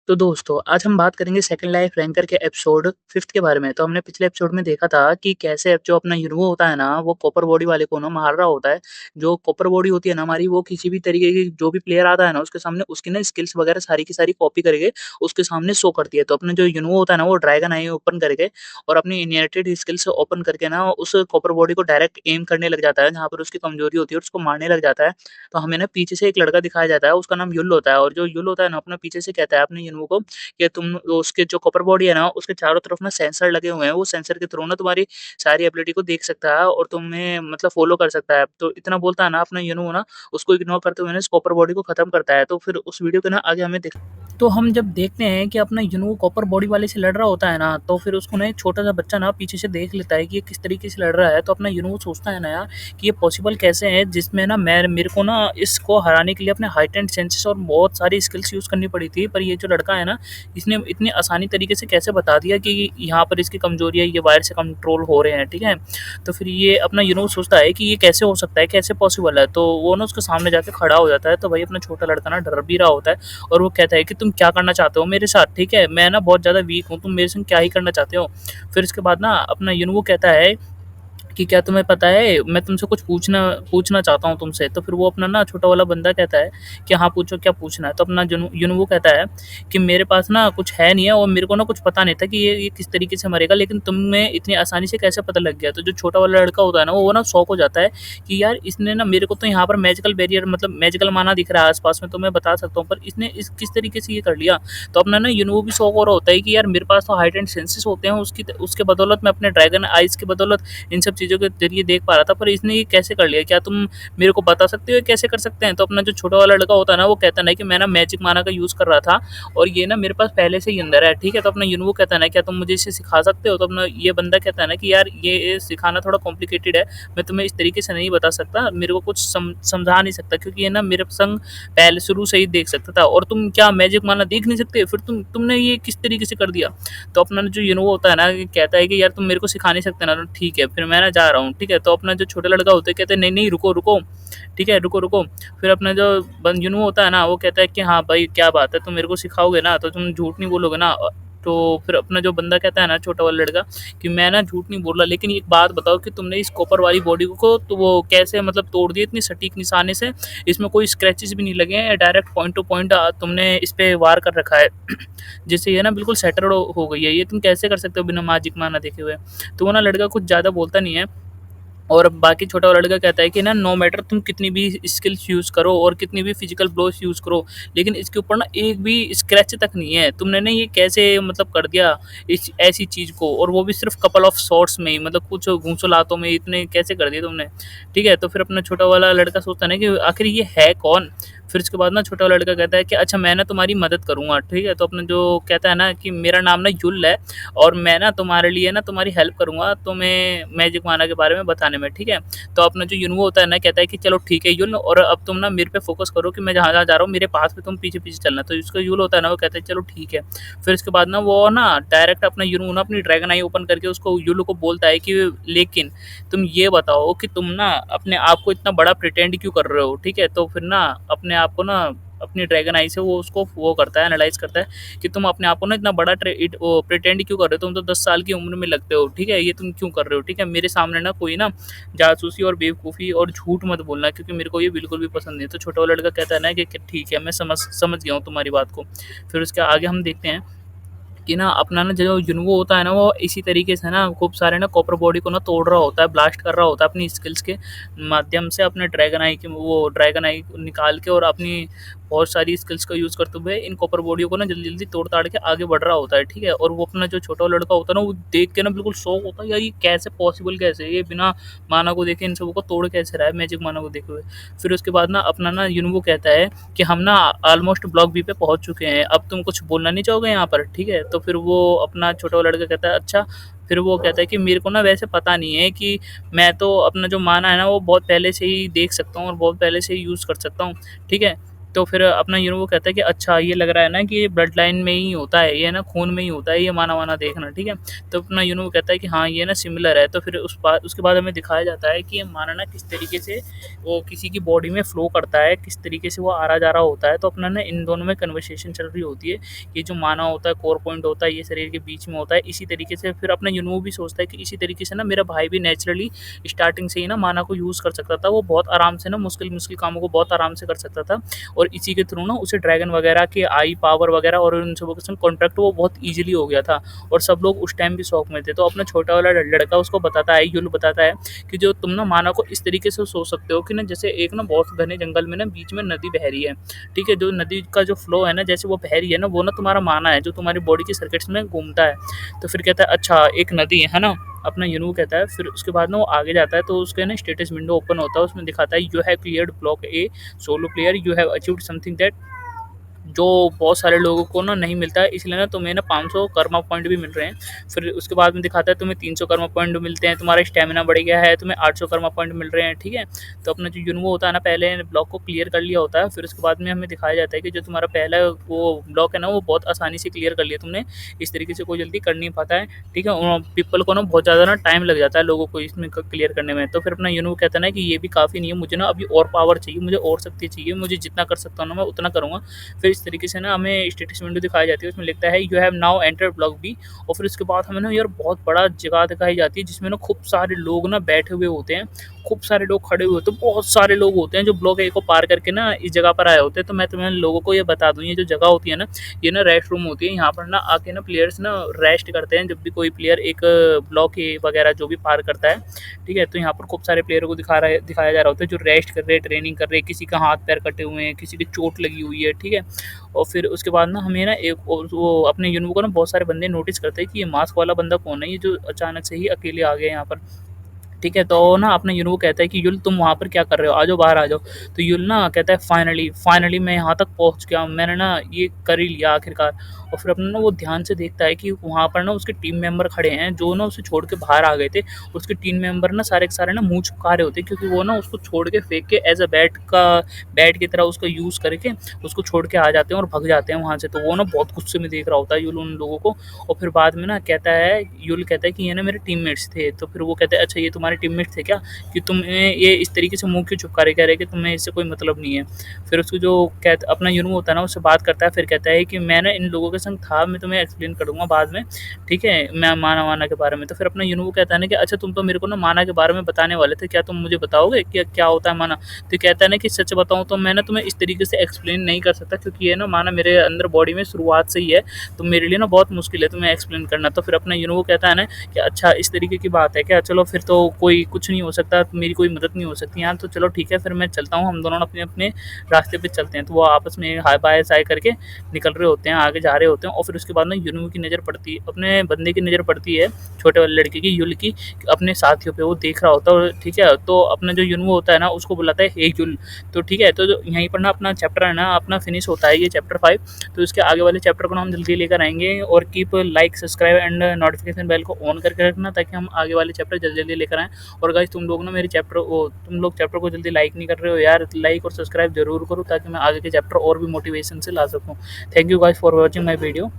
तो दोस्तों, आज हम बात करेंगे सेकंड लाइफ रैंकर के एपिसोड 5th के बारे में। तो हमने पिछले एपिसोड में देखा था कि कैसे जो अपना यूनवो होता है ना, वो कॉपर बॉडी वाले को ना मार रहा होता है। जो कॉपर बॉडी होती है ना हमारी, वो किसी भी तरीके की जो भी प्लेयर आता है ना, उसके सामने उसकी ना स्किल्स वगैरह सारी की सारी कॉपी करके उसके सामने शो करती है। तो अपना जो यूनवो होता है ना, वो ड्रैगन आई ओपन करके और अपनी इनहेरिटेड स्किल्स ओपन करके ना उस कॉपर बॉडी को डायरेक्ट एम करने लग जाता है, जहाँ पर उसकी कमजोरी होती है और उसको मारने लग जाता है। तो हमें ना पीछे से एक लड़का दिखाया जाता है, उसका नाम युल होता है और जो युल होता है ना, अपना पीछे से कहता है अपने यूनवो को कि तुम उसके जो कॉपर बॉडी है ना, उसके चारों तरफ ना सेंसर लगे हुए हैं। वो सेंसर के थ्रू ना तुम्हारी सारी एबिलिटी को देख सकता है और तुम्हें मतलब फॉलो कर सकता है। तो इतना बोलता है ना अपना यूनू ना, उसको इग्नोर करते हुए ना इस कॉपर बॉडी को खत्म करता है। तो फिर उस वीडियो के ना आगे हमें तो हम जब देखते हैं कि अपना यूनू कॉपर बॉडी वाले से लड़ रहा होता है ना, तो फिर उसको ना एक छोटा सा बच्चा ना पीछे से देख लेता है कि ये किस तरीके से लड़ रहा है। तो अपना यूनू सोचता है ना यार कि ये पॉसिबल कैसे है, जिसमें ना मैं मेरे को ना इसको हराने के लिए अपने हाइट एंड सेंसेस और बहुत सारी स्किल्स यूज करनी पड़ी थी, पर ये जो लड़का है ना, इसने इतनी आसानी तरीके से कैसे बता दिया कि यहाँ पर इसकी कमजोरी है, ये वायर से कंट्रोल हो रहे हैं, ठीक है। तो फिर ये अपना यूनू सोचता है कि ये कैसे हो सकता है, कैसे पॉसिबल है। तो वो ना उसके सामने जाके खड़ा हो जाता है। तो भाई अपना छोटा लड़का ना डर भी रहा होता है और वो कहता है कि तुम क्या करना चाहते हो मेरे साथ, ठीक है, मैं ना बहुत ज़्यादा वीक हूँ, तुम मेरे संग क्या ही करना चाहते हो। फिर इसके बाद ना अपना यूनू कहता है कि क्या तुम्हें पता है, मैं तुमसे कुछ पूछना पूछना चाहता हूँ तुमसे। तो फिर वो अपना ना छोटा वाला बंदा कहता है कि हाँ पूछो, क्या पूछना है। तो अपना यूनवो कहता है कि मेरे पास ना कुछ है नहीं है और मेरे को ना कुछ पता नहीं था कि ये किस तरीके से मरेगा, लेकिन तुम्हें इतनी आसानी से कैसे पता लग गया। तो जो छोटा वाला लड़का होता है ना, वो ना शौक हो जाता है कि यार इसने ना मेरे को तो यहाँ पर मैजिकल बैरियर मतलब मैजिकल माना दिख रहा है आसपास में, तो मैं बता सकता हूँ, पर इसने इस किस तरीके से ये कर लिया। तो अपना ना यूनवो भी शौक हो रहा होता है कि यार मेरे पास तो हाइट एंड सेंसेस होते हैं, उसकी उसके बदौलत मैं अपने ड्रैगन आइज की बदौलत इन सब चीज़ों के जरिए देख पा रहा था, पर इसने ये कैसे कर लिया, क्या तुम मेरे को बता सकते हो ये कैसे कर सकते हैं। तो अपना जो छोटा वाला लड़का होता है ना, वो कहता है ना कि मैं ना मैजिक माना का यूज़ कर रहा था और ये ना मेरे पास पहले से ही अंदर है, ठीक है। तो अपना यूनवो कहता है ना क्या तुम मुझे इसे सिखा सकते हो। तो अपना ये बंदा कहता है ना कि यार ये सिखाना थोड़ा कॉम्प्लिकेटेड है, मैं तुम्हें इस तरीके से नहीं बता सकता, मेरे को कुछ समझा नहीं सकता, क्योंकि ये ना मेरे संग पहले शुरू से ही देख सकता था और तुम क्या मैजिक माना देख नहीं सकते, फिर तुमने ये किस तरीके से कर दिया। तो अपना जो यूनवो होता है ना, कहता है कि यार तुम मेरे को सिखा नहीं सकते ना, तो ठीक है फिर मैं ना जा रहा हूँ, ठीक है। तो अपना जो छोटा लड़का होता है कहते हैं नहीं नहीं रुको रुको, ठीक है रुको रुको। फिर अपना जो यूनवो होता है ना, वो कहता है कि हाँ भाई क्या बात है, तुम मेरे को सिखाओगे ना, तो तुम झूठ नहीं बोलोगे ना। तो फिर अपना जो बंदा कहता है ना छोटा वाला लड़का कि मैं ना झूठ नहीं बोल रहा, लेकिन एक बात बताओ कि तुमने इस कॉपर वाली बॉडी को तो वो कैसे मतलब तोड़ दिया इतनी सटीक निशाने से, इसमें कोई स्क्रैचेस भी नहीं लगे हैं, डायरेक्ट पॉइंट टू पॉइंट तुमने इस पे वार कर रखा है जिससे ये ना बिल्कुल सेटल हो गई है, ये तुम कैसे कर सकते हो बिना मैजिक माना देखे हुए। तो वो ना लड़का कुछ ज़्यादा बोलता नहीं है और बाकी छोटा वाला लड़का कहता है कि ना नो मैटर तुम कितनी भी स्किल्स यूज़ करो और कितनी भी फिजिकल ब्लोस यूज़ करो, लेकिन इसके ऊपर ना एक भी स्क्रैच तक नहीं है, तुमने ना ये कैसे मतलब कर दिया इस ऐसी चीज़ को, और वो भी सिर्फ कपल ऑफ शॉट्स में ही, मतलब कुछ घूंसो लातों में इतने कैसे कर दिए तुमने, ठीक है। तो फिर अपना छोटा वाला लड़का सोचता है ना कि आखिर ये है कौन। फिर उसके बाद ना छोटा वाला लड़का कहता है कि अच्छा मैं ना तुम्हारी मदद करूँगा, ठीक है। तो अपना जो कहता है ना कि मेरा नाम ना युल है और मैं ना तुम्हारे लिए ना तुम्हारी हेल्प करूँगा तुम्हें मैजिक माना के बारे में बताने में, ठीक है। तो अपना जो यूनवो होता है ना, कहता है कि चलो ठीक है युल, और अब तुम ना मेरे पे फोकस करो कि मैं जहाँ जहाँ जा रहा हूँ मेरे पास में तुम पीछे पीछे चलना। तो इसका युल होता है ना, वो कहता है चलो ठीक है। फिर इसके बाद ना वो ना डायरेक्ट अपना यूनवो ना अपनी ड्रैगन आई ओपन करके उसको युल को बोलता है कि लेकिन तुम ये बताओ कि तुम ना अपने आप को इतना बड़ा प्रिटेंड क्यों कर रहे हो, ठीक है। तो फिर ना अपने आप को ना अपनी ड्रैगन आई से वो उसको वो करता है, एनालाइज करता है कि तुम अपने आप को ना इतना बड़ा प्रिटेंड क्यों कर रहे हो, तुम तो 10 साल की उम्र में लगते हो, ठीक है, ये तुम क्यों कर रहे हो, ठीक है। मेरे सामने ना कोई ना जासूसी और बेवकूफ़ी और झूठ मत बोलना, क्योंकि मेरे को ये बिल्कुल भी पसंद नहीं। तो छोटा वाला लड़का कहता है ना कि ठीक है मैं समझ गया हूँ तुम्हारी बात को। फिर उसके आगे हम देखते हैं कि ना अपना ना जो यूनवो होता है ना, वो इसी तरीके से ना खूब सारे ना कॉपर बॉडी को ना तोड़ रहा होता है, ब्लास्ट कर रहा होता है अपनी स्किल्स के माध्यम से, अपने ड्रैगन आई के वो ड्रैगन आई निकाल के और अपनी बहुत सारी स्किल्स का यूज़ करते हुए इन कॉपर बॉडियों को ना जल्दी जल्दी तोड़ ताड़ के आगे बढ़ रहा होता है, ठीक है। और वो अपना जो छोटा लड़का होता है ना, वो देख के ना बिल्कुल शौक होता है, यार ये कैसे पॉसिबल, कैसे ये बिना माना को देखे इन सबको तोड़ कैसे रहा है मैजिक माना को देखे हुए। फिर उसके बाद ना अपना ना यूनवो कहता है कि हम ना ऑलमोस्ट ब्लॉक बी पे पहुंच चुके हैं, अब तुम कुछ बोलना नहीं चाहोगे यहाँ पर, ठीक है। तो फिर वो अपना छोटा वाला लड़का कहता है अच्छा। फिर वो कहता है कि मेरे को ना वैसे पता नहीं है कि मैं तो अपना जो माना है ना वो बहुत पहले से ही देख सकता हूँ और बहुत पहले से ही यूज़ कर सकता हूँ, ठीक है। तो फिर अपना वो कहता है कि अच्छा ये लग रहा है ना कि ये ब्लड लाइन में ही होता है, ये ना खून में ही होता है, ये माना-वाना देखना, ठीक है? तो अपना वो कहता है कि हाँ, ये ना सिमिलर है। तो फिर उसके बाद हमें दिखाया जाता है कि ये माना ना किस तरीके से वो किसी की बॉडी में फ्लो करता है, किस तरीके से वो आ-रहा-जा-रहा होता है। तो अपना ना इन दोनों में कन्वर्सेशन चल रही होती है। ये जो माना होता है, कोर पॉइंट होता है, ये शरीर के बीच में होता है। इसी तरीके से फिर अपना यूनों भी सोचता है कि इसी तरीके से ना मेरा भाई भी नेचुरली स्टार्टिंग से ही ना माना को यूज़ कर सकता था। वो बहुत आराम से ना मुश्किल-मुश्किल कामों को बहुत आराम से कर सकता था और इसी के थ्रू ना उसे ड्रैगन वगैरह के आई पावर वगैरह और उन सबों के संग कॉन्टैक्ट वो बहुत ईज़िली हो गया था और सब लोग उस टाइम भी शॉक में थे। तो अपना छोटा वाला लड़का उसको बताता है, युल बताता है कि जो तुम ना माना को इस तरीके से सोच सकते हो कि ना जैसे एक ना बहुत घने जंगल में ना बीच में नदी बह रही है, ठीक है? जो नदी का जो फ्लो है ना जैसे वो बह रही है ना, वो ना तुम्हारा माना है जो तुम्हारी बॉडी की सर्किट्स में घूमता है। तो फिर कहता है अच्छा एक नदी है ना? अपना यूनू कहता है। फिर उसके बाद ना वो आगे जाता है तो उसके ना स्टेटस विंडो ओपन होता है, उसमें दिखाता है you have cleared block a solo player, you have achieved something that जो बहुत सारे लोगों को ना नहीं मिलता है, इसलिए ना तुम्हें ना 500 कर्मा पॉइंट भी मिल रहे हैं। फिर उसके बाद में दिखाता है तुम्हें 300 कर्मा पॉइंट मिलते हैं, तुम्हारा स्टेमिना बढ़ गया है, तुम्हें 800 कर्मा पॉइंट मिल रहे हैं, ठीक है? तो अपना जो युनवो होता है ना पहले ब्लॉक को क्लियर कर लिया होता है, फिर उसके बाद में हमें दिखाया जाता है कि जो तुम्हारा पहला वो ब्लॉक है ना वो बहुत आसानी से क्लियर कर लिया तुमने, इस तरीके से कोई जल्दी कर नहीं पाता है, ठीक है? पीपल को ना बहुत ज़्यादा ना टाइम लग जाता है लोगों को इसमें क्लियर करने में। तो फिर अपना युनवो कहता है ना कि ये भी काफ़ी नहीं है, मुझे ना अभी और पावर चाहिए, मुझे और शक्ति चाहिए, मुझे जितना कर सकता हूँ ना मैं उतना करूँगा। फिर इस तरीके से ना हमें स्टेटस विंडो दिखाई जाती है, उसमें लिखता है you have now entered block B. और फिर उसके बाद हमें ना यार बहुत बड़ा जगह दिखाई जाती है जिसमें ना खूब सारे लोग ना बैठे हुए होते हैं, खूब सारे लोग खड़े हुए होते हैं, बहुत सारे लोग होते हैं जो ब्लॉक ए को पार करके ना इस जगह पर आए होते हैं। तो मैं तुम्हें लोगों को ये बता दूं, ये जो जगह होती है ना ये ना रेस्ट रूम होती है, यहाँ पर ना आके ना प्लेयर्स ना रेस्ट करते हैं जब भी कोई प्लेयर एक ब्लॉक ए वगैरह जो भी पार करता है, ठीक है? तो यहाँ पर खूब सारे प्लेयरों को दिखाया जा रहा होता है जो रेस्ट कर रहे हैं, ट्रेनिंग कर रहे हैं, किसी का हाथ पैर कटे हुए हैं, किसी की चोट लगी हुई है, ठीक है? और फिर उसके बाद ना हमें ना एक वो अपने यूनिवर्स को ना बहुत सारे बंदे नोटिस करते हैं कि ये मास्क वाला बंदा कौन है, ये जो अचानक से ही अकेले आ गया यहाँ पर, ठीक है? तो ना अपना यूनू कहता है कि युल तुम वहाँ पर क्या कर रहे हो, आ जाओ बाहर आ जाओ। तो युल ना कहता है फाइनली फाइनली मैं यहाँ तक पहुँच गया, मैंने ना ये कर ही लिया आखिरकार। और फिर अपना ना वो ध्यान से देखता है कि वहाँ पर ना उसके टीम मेंबर खड़े हैं जो ना उसे छोड़ के बाहर आ गए थे। उसके टीम मेंबर ना सारे के सारे ना मुँह चिपका रहे होते हैं क्योंकि वो ना उसको छोड़ के फेंक के एज अ बैट की तरह उसका यूज़ करके उसको छोड़ के आ जाते हैं और भग जाते हैं वहाँ से। तो वो ना बहुत गुस्से में देख रहा होता है युल उन लोगों को। और फिर बाद में ना कहता है, युल कहता है कि ये ना मेरे टीममेट्स थे। तो फिर वो कहते हैं अच्छा ये तुम्हारे टीममेट्स थे क्या, कि तुम्हें ये इस तरीके से मुंह क्यों चिपका रहे, कह रहे कि तुम्हें इससे कोई मतलब नहीं है। फिर उसको जो अपना यूनू होता है ना उससे बात करता है, फिर कहता है कि मैं ना इन लोगों के संग था, मैं तुम्हें एक्सप्लेन करूंगा बाद में, ठीक है? मैं माना वाना के बारे में। तो फिर अपना यूनू कहता है ना कि अच्छा तुम तो मेरे को ना माना के बारे में बताने वाले थे, क्या तुम मुझे बताओगे कि क्या होता है माना? तो कहता है ना कि सच बताऊं तो मैं ना तुम्हें इस तरीके से एक्सप्लेन नहीं कर सकता क्योंकि ये ना माना मेरे अंदर बॉडी में शुरुआत से ही है, तो मेरे लिए ना बहुत मुश्किल है तुम्हें एक्सप्लेन करना। तो फिर अपना यूनू कहता है ना कि अच्छा इस तरीके की बात है क्या, चलो फिर तो कोई कुछ नहीं हो सकता, मेरी कोई मदद नहीं हो सकती यहाँ, तो चलो ठीक है फिर मैं चलता हूँ, हम दोनों अपने अपने रास्ते पे चलते हैं। तो वो आपस में हाय बाय साय करके निकल रहे होते हैं, आगे जा रहे होते हैं। और फिर उसके बाद ना यूनू की नज़र पड़ती है, अपने बंदे की नज़र पड़ती है, छोटे वाले लड़के की, युल की, अपने साथियों पे वो देख रहा होता है, ठीक है? तो अपना जो यूनू होता है ना उसको बुलाता है हे युल। तो ठीक है, तो यहीं पर ना अपना चैप्टर है ना अपना फिनिश होता है, ये चैप्टर 5। तो इसके आगे वाले चैप्टर को ना हम जल्दी लेकर आएंगे। और keep like subscribe and notification bell को ऑन करके रखना ताकि हम आगे वाले चैप्टर जल्दी जल्दी लेकर आएँ। और गाइस तुम लोग ना मेरे तुम लोग चैप्टर को जल्दी लाइक नहीं कर रहे हो यार, लाइक और सब्सक्राइब जरूर करो ताकि मैं आगे के चैप्टर और भी मोटिवेशन से ला सकूँ। Thank you guys for watching my video.